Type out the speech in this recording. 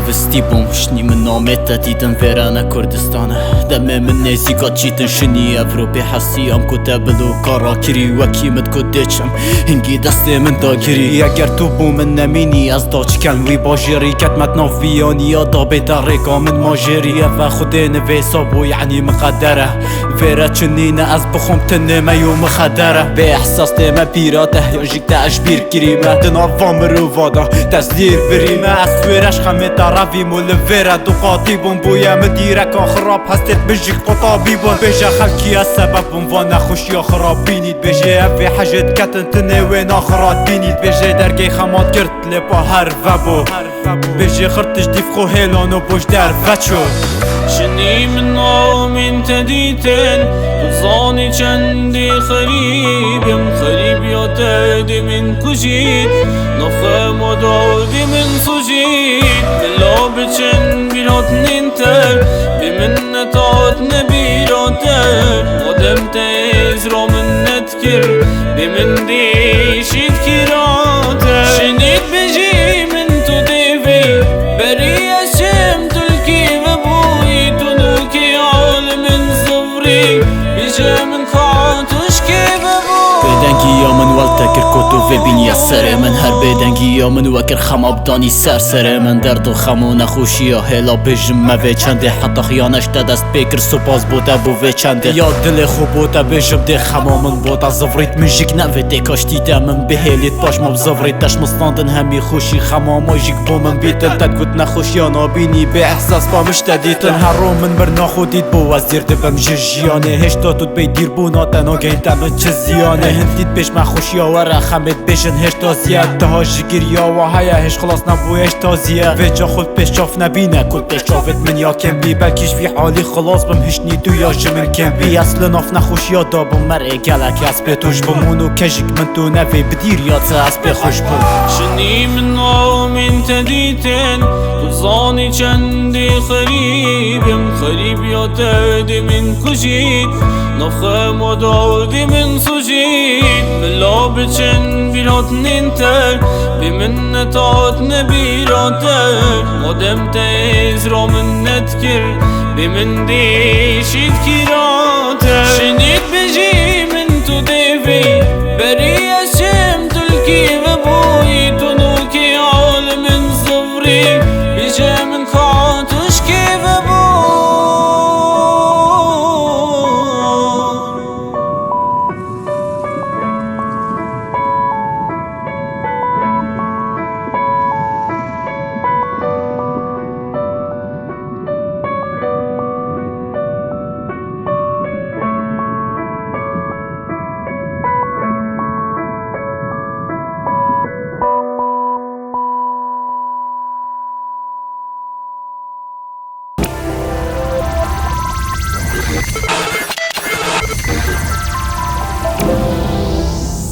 بستی بوم شنی من نامت دیدن ویرانه کردستانه دمه من نزیگات چیتن شنی افروپی حسی ام کتابلو کارا کری وکی مد کدچم هنگی دست من داگیری اگر تو بو من نمینی از داچ کن وی باجری کتمت نافیانی یا دابه دارگا من ماجری و خود نویسا بو یعنی مقدره ویره چنینه از بخوم تنمه یو مخدره به احساس تیمه پیراته یا جیک تشبیر کریمه دناوام مرووادا تسلیر بریمه از ویرش خمه تراوی مول ویره دو قاطی بون بویا مدیرک آخراب هستت بجیک قطابی بون بجه خلکی از سبب بون و نخوشی آخراب بینید بجه اوی حجت کتن تنوین آخرات بینید بجه درگی خمات کرد لپا هر وبو بجه خرطش دیف خو هیلانو بوش در وچو شنی من آمین تدیتن بزانی چندی خریبیم خریب یا تدی من کشید نفهم و دادی من سجید بلا بچن بیرات نینتر بمن نتات نبیراتر مدم تیز را من نتکر بمن دیشید کراتر شنید بجی من تو دیوی بری اشم تلکی و بوی تنوکی عالم زفری بجه من خاطش کی و بدنگی یا من والتکر کتو و بینی سر من هر بدنگی یا من وکر خماب دانی سر من درد و خم و نخوشی یا هلا بجم موی چنده حتی خیانش دست بکر سپاس بوده بوی چنده یا دل خوب بوده بجم ده خمامن بوده زفریت مجیک نوی ده کاشتی دمم بهلیت باش مب زفریت دش مستاندن همی خوشی خمام و جیک بومن بیتن تدگوت نخوشی یا نابینی به احساس با مشتدیتن هر رو من بر ناخودید بو از دیر دبم جیانه هشتا تود بی دیر بوناتن و گینتن چه زیانه هندید بش مخوشی آوره خمت بشن هشتا زیاد دها جگیر یا و هیا هش خلاص نبویش تازیه و جا خود پیش چاف نبینه کل پیش چافت من یا کم بی بلکیش فی حالی خلاص بم هشنی تو یا جمن کم بی اصل ناف نخوشی یا دابم مرعی گلک از پی توش بمونو کجیک من تو نوی بدیر یا تا از پی خوش بم شنی من آمین تدیتن بزانی چندی خریبیم خریب یا تدی من کشید نفخم و دادی من سجید بلا بچن بیرات نینتر بمن نتات نبیراتر مدم تیز را من نتکر بمن دیشید کراتر شنید بجی من تو دیوی بری